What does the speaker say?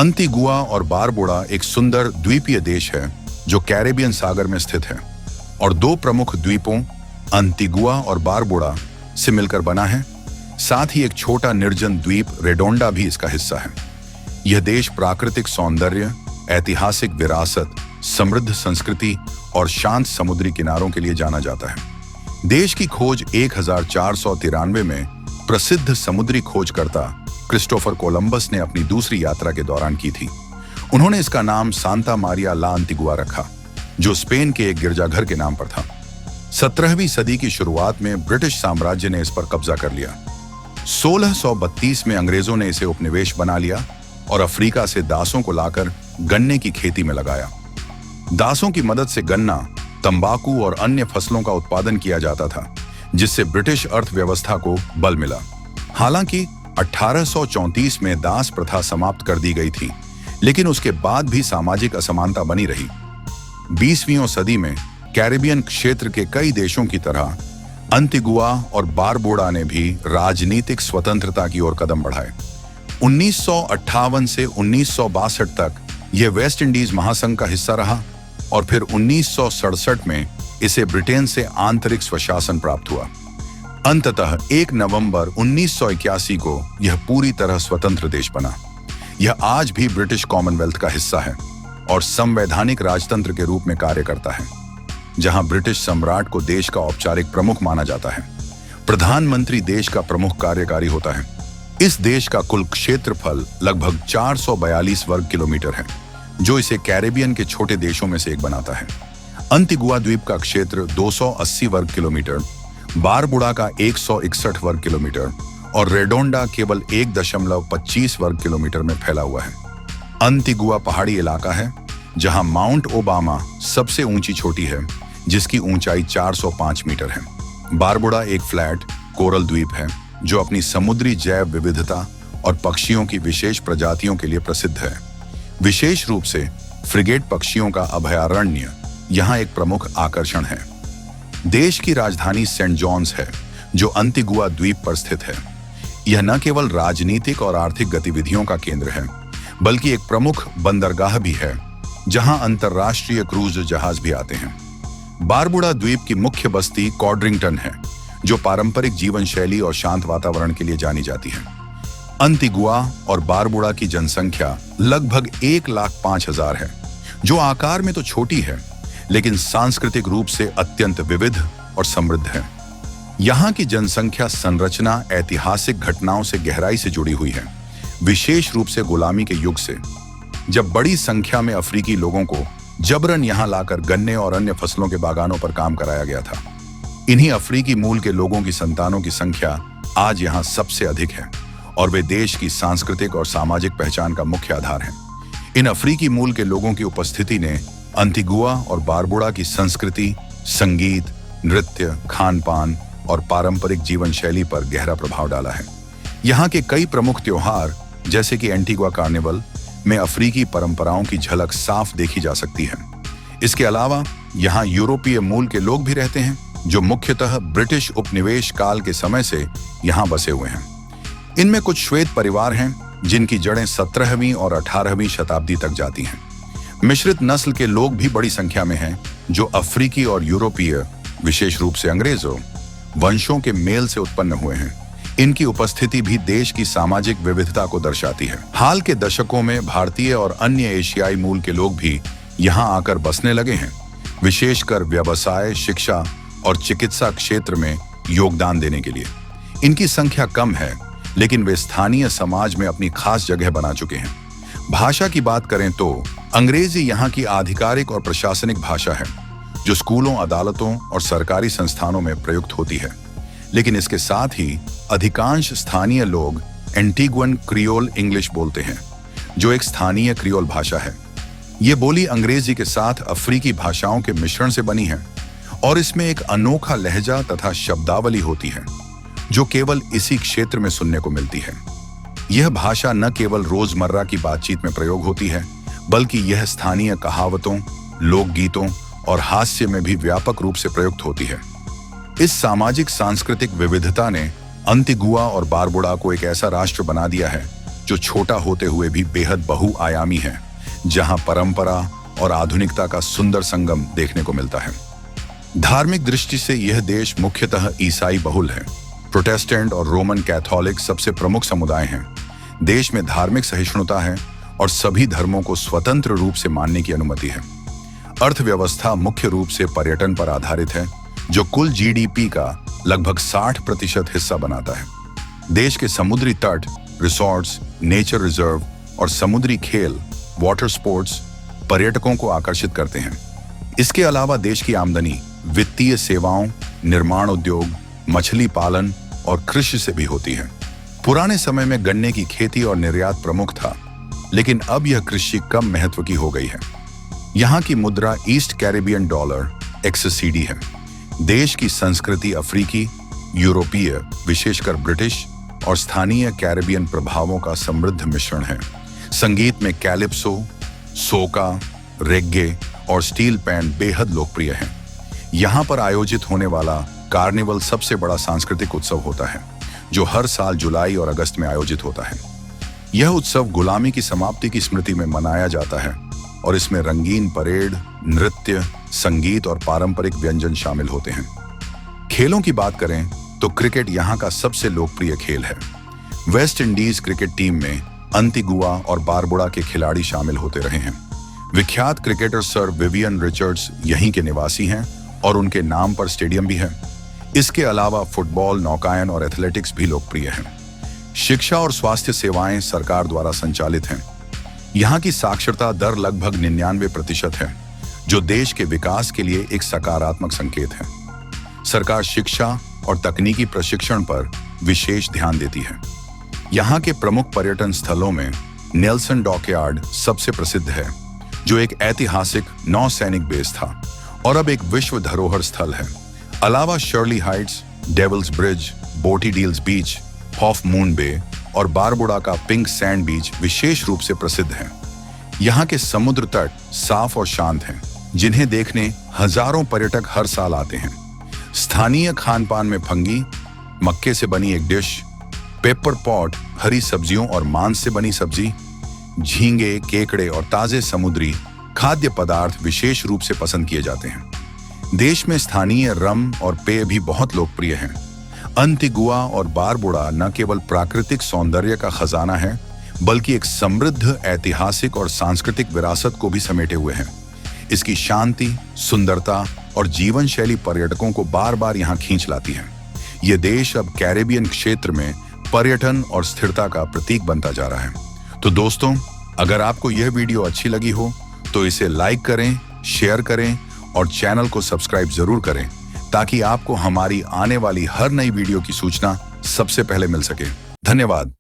अंतिगुआ और बारबुडा एक सुंदर द्वीपीय देश है जो कैरेबियन सागर में स्थित है और दो प्रमुख द्वीपों अंतिगुआ और बारबुडा से मिलकर बना है। साथ ही एक छोटा निर्जन द्वीप रेडोंडा भी इसका हिस्सा है। यह देश प्राकृतिक सौंदर्य, ऐतिहासिक विरासत, समृद्ध संस्कृति और शांत समुद्री किनारों के लिए जाना जाता है। देश की खोज 1493 में प्रसिद्ध समुद्री खोजकर्ता क्रिस्टोफर कोलंबस ने अपनी दूसरी यात्रा के दौरान की थी। उन्होंने इसका नाम सांता मारिया ला अंतिगुआ रखा, जो स्पेन के एक गिरजाघर के नाम पर था। 17वीं सदी की शुरुआत में ब्रिटिश साम्राज्य ने इस पर कब्जा कर लिया। 1632 में अंग्रेजों ने इसे उपनिवेश बना लिया और अफ्रीका से दासों को लाकर गन्ने की खेती में लगाया। दासों की मदद से गन्ना, तंबाकू और अन्य फसलों का उत्पादन किया जाता था, जिससे ब्रिटिश अर्थव्यवस्था को बल मिला। हालांकि 1834 में दास प्रथा समाप्त कर दी गई थी, लेकिन उसके बाद भी सामाजिक असमानता बनी रही। 20वीं सदी में कैरेबियन क्षेत्र के कई देशों की तरह अंतिगुआ और बारबुडा ने भी राजनीतिक स्वतंत्रता की ओर कदम बढ़ाए। 1958 से 1962 तक यह वेस्ट इंडीज महासंघ का हिस्सा रहा और फिर 1967 में इसे ब्रिटेन से आंतरिक स्वशासन प्राप्त हुआ। अंततः 1 नवंबर 1981 को यह पूरी तरह स्वतंत्र देश बना। यह आज भी ब्रिटिश कॉमनवेल्थ का हिस्सा है और संवैधानिक राजतंत्र के रूप में कार्य करता है, जहां ब्रिटिश सम्राट को देश का औपचारिक प्रमुख माना जाता है। प्रधानमंत्री देश का प्रमुख कार्यकारी होता है। इस देश का कुल क्षेत्रफल लगभग 442 वर्ग किलोमीटर है, जो इसे कैरेबियन के छोटे देशों में से एक बनाता है। अंतिगुआ द्वीप का क्षेत्र 280 वर्ग किलोमीटर, बारबुडा का 161 वर्ग किलोमीटर और रेडोंडा केवल 1.25 वर्ग किलोमीटर में फैला हुआ है। अंतिगुआ पहाड़ी इलाका है, जहां माउंट ओबामा सबसे ऊंची चोटी है, जिसकी ऊंचाई 405 मीटर है। बारबुडा एक फ्लैट कोरल द्वीप है, जो अपनी समुद्री जैव विविधता और पक्षियों की विशेष प्रजातियों के लिए प्रसिद्ध है। विशेष रूप से फ्रिगेट पक्षियों का अभयारण्य यहाँ एक प्रमुख आकर्षण है। देश की राजधानी सेंट जॉन्स है, जो अंतिगुआ द्वीप पर स्थित है। यह न केवल राजनीतिक और आर्थिक गतिविधियों का केंद्र है, बल्कि एक प्रमुख बंदरगाह भी है, जहां अंतर्राष्ट्रीय क्रूज जहाज भी आते हैं। बारबुडा द्वीप की मुख्य बस्ती कॉड्रिंगटन है, जो पारंपरिक जीवन शैली और शांत वातावरण के लिए जानी जाती है। अंतिगुआ और बारबुडा की जनसंख्या लगभग 1,05,000 है, जो आकार में तो छोटी है, लेकिन सांस्कृतिक रूप से अत्यंत विविध और समृद्ध है। यहाँ की जनसंख्या संरचना ऐतिहासिक घटनाओं से गहराई से जुड़ी हुई है, विशेष रूप से गुलामी के युग से, जब बड़ी संख्या में अफ्रीकी लोगों को जबरन यहाँ लाकर गन्ने और अन्य फसलों के बागानों पर काम कराया गया था। इन्हीं अफ्रीकी मूल के लोगों की संतानों की संख्या आज यहाँ सबसे अधिक है और वे देश की सांस्कृतिक और सामाजिक पहचान का मुख्य आधार हैं। इन अफ्रीकी मूल के लोगों की उपस्थिति ने अंतिगुआ और बारबुडा की संस्कृति, संगीत, नृत्य, खान-पान और पारंपरिक जीवन शैली पर गहरा प्रभाव डाला है। यहाँ के कई प्रमुख त्योहार, जैसे कि एंटीगुआ कार्निवल में अफ्रीकी परंपराओं की झलक साफ देखी जा सकती है। इसके अलावा यहाँ यूरोपीय मूल के लोग भी रहते हैं, जो मुख्यतः ब्रिटिश उपनिवेश काल के समय से यहाँ बसे हुए हैं। इनमें कुछ श्वेत परिवार हैं, जिनकी जड़ें 17वीं और 18वीं शताब्दी तक जाती हैं। मिश्रित नस्ल के लोग भी बड़ी संख्या में हैं, जो अफ्रीकी और यूरोपीय, विशेष रूप से अंग्रेजों वंशों के मेल से उत्पन्न हुए हैं। इनकी उपस्थिति भी देश की सामाजिक विविधता को दर्शाती है। हाल के दशकों में भारतीय और अन्य एशियाई मूल के लोग भी यहाँ आकर बसने लगे हैं, विशेषकर व्यवसाय, शिक्षा और चिकित्सा क्षेत्र में योगदान देने के लिए। इनकी संख्या कम है, लेकिन वे स्थानीय समाज में अपनी खास जगह बना चुके हैं। भाषा की बात करें तो अंग्रेजी यहाँ की आधिकारिक और प्रशासनिक भाषा है, जो स्कूलों, अदालतों और सरकारी संस्थानों में प्रयुक्त होती है। लेकिन इसके साथ ही अधिकांश स्थानीय लोग एंटीगुअन क्रियोल इंग्लिश बोलते हैं, जो एक स्थानीय क्रियोल भाषा है। ये बोली अंग्रेजी के साथ अफ्रीकी भाषाओं के मिश्रण से बनी है और इसमें एक अनोखा लहजा तथा शब्दावली होती है, जो केवल इसी क्षेत्र में सुनने को मिलती है। यह भाषा न केवल रोजमर्रा की बातचीत में प्रयोग होती है, बल्कि यह स्थानीय कहावतों, लोकगीतों और हास्य में भी व्यापक रूप से प्रयुक्त होती है। इस सामाजिक सांस्कृतिक विविधता ने अंतिगुआ और बारबुडा को एक ऐसा राष्ट्र बना दिया है जो छोटा होते हुए भी बेहद बहुआयामी है, जहां परंपरा और आधुनिकता का सुंदर संगम देखने को मिलता है। धार्मिक दृष्टि से यह देश मुख्यतः ईसाई बहुल है। प्रोटेस्टेंट और रोमन कैथोलिक सबसे प्रमुख समुदाय हैं। देश में धार्मिक सहिष्णुता है और सभी धर्मों को स्वतंत्र रूप से मानने की अनुमति है। अर्थव्यवस्था मुख्य रूप से पर्यटन पर आधारित है, जो कुल जीडीपी का लगभग 60% हिस्सा बनाता है। देश के समुद्री तट, रिसोर्ट्स, नेचर रिजर्व और समुद्री खेल, वाटर स्पोर्ट्स पर्यटकों को आकर्षित करते हैं। इसके अलावा देश की आमदनी वित्तीय सेवाओं, निर्माण उद्योग, मछली पालन और कृषि से भी होती है। पुराने समय में गन्ने की खेती और निर्यात प्रमुख था, लेकिन अब यह कृषि कम महत्व की हो गई है। यहाँ की मुद्रा ईस्ट कैरिबियन डॉलर एक्ससीडी है। देश की संस्कृति अफ्रीकी, यूरोपीय, विशेषकर ब्रिटिश और स्थानीय कैरिबियन प्रभावों का समृद्ध मिश्रण है। संगीत में कैलिप्सो, सोका, रेग्गे और स्टील पैन बेहद लोकप्रिय हैं। यहाँ पर आयोजित होने वाला कार्निवल सबसे बड़ा सांस्कृतिक उत्सव होता है, जो हर साल जुलाई और अगस्त में आयोजित होता है। यह उत्सव गुलामी की समाप्ति की स्मृति में मनाया जाता है और इसमें रंगीन परेड, नृत्य, संगीत और पारंपरिक व्यंजन शामिल होते हैं। खेलों की बात करें तो क्रिकेट यहाँ का सबसे लोकप्रिय खेल है। वेस्ट इंडीज क्रिकेट टीम में अंतिगुआ और बारबुडा के खिलाड़ी शामिल होते रहे हैं। विख्यात क्रिकेटर सर विवियन रिचर्ड्स यहीं के निवासी हैं और उनके नाम पर स्टेडियम भी है। इसके अलावा फुटबॉल, नौकायन और एथलेटिक्स भी लोकप्रिय हैं। शिक्षा और स्वास्थ्य सेवाएं सरकार द्वारा संचालित हैं। यहाँ की साक्षरता दर लगभग 99% है, जो देश के विकास के लिए एक सकारात्मक संकेत है। सरकार शिक्षा और तकनीकी प्रशिक्षण पर विशेष ध्यान देती है। यहाँ के प्रमुख पर्यटन स्थलों में नेल्सन डॉकयार्ड सबसे प्रसिद्ध है, जो एक ऐतिहासिक नौसैनिक बेस था और अब एक विश्व धरोहर स्थल है। अलावा शर्ली हाइट्स, डेविल्स ब्रिज, बोटी डील्स बीच, हॉफ मून बे और बारबुडा का पिंक सैंड बीच विशेष रूप से प्रसिद्ध हैं। यहाँ के समुद्र तट साफ और शांत हैं, जिन्हें देखने हजारों पर्यटक हर साल आते हैं। स्थानीय खान पान में फंगी, मक्के से बनी एक डिश, पेपर पॉट, हरी सब्जियों और मांस से बनी सब्जी, झींगे, केकड़े और ताजे समुद्री खाद्य पदार्थ विशेष रूप से पसंद किए जाते हैं। देश में स्थानीय रम और पेय भी बहुत लोकप्रिय हैं। अंतिगुआ और बारबुडा न केवल प्राकृतिक सौंदर्य का खजाना है, बल्कि एक समृद्ध ऐतिहासिक और सांस्कृतिक विरासत को भी समेटे हुए हैं। इसकी शांति, सुंदरता और जीवन शैली पर्यटकों को बार बार यहाँ खींच लाती है। ये देश अब कैरिबियन क्षेत्र में पर्यटन और स्थिरता का प्रतीक बनता जा रहा है। तो दोस्तों, अगर आपको यह वीडियो अच्छी लगी हो तो इसे लाइक करें, शेयर करें और चैनल को सब्सक्राइब जरूर करें, ताकि आपको हमारी आने वाली हर नई वीडियो की सूचना सबसे पहले मिल सके। धन्यवाद।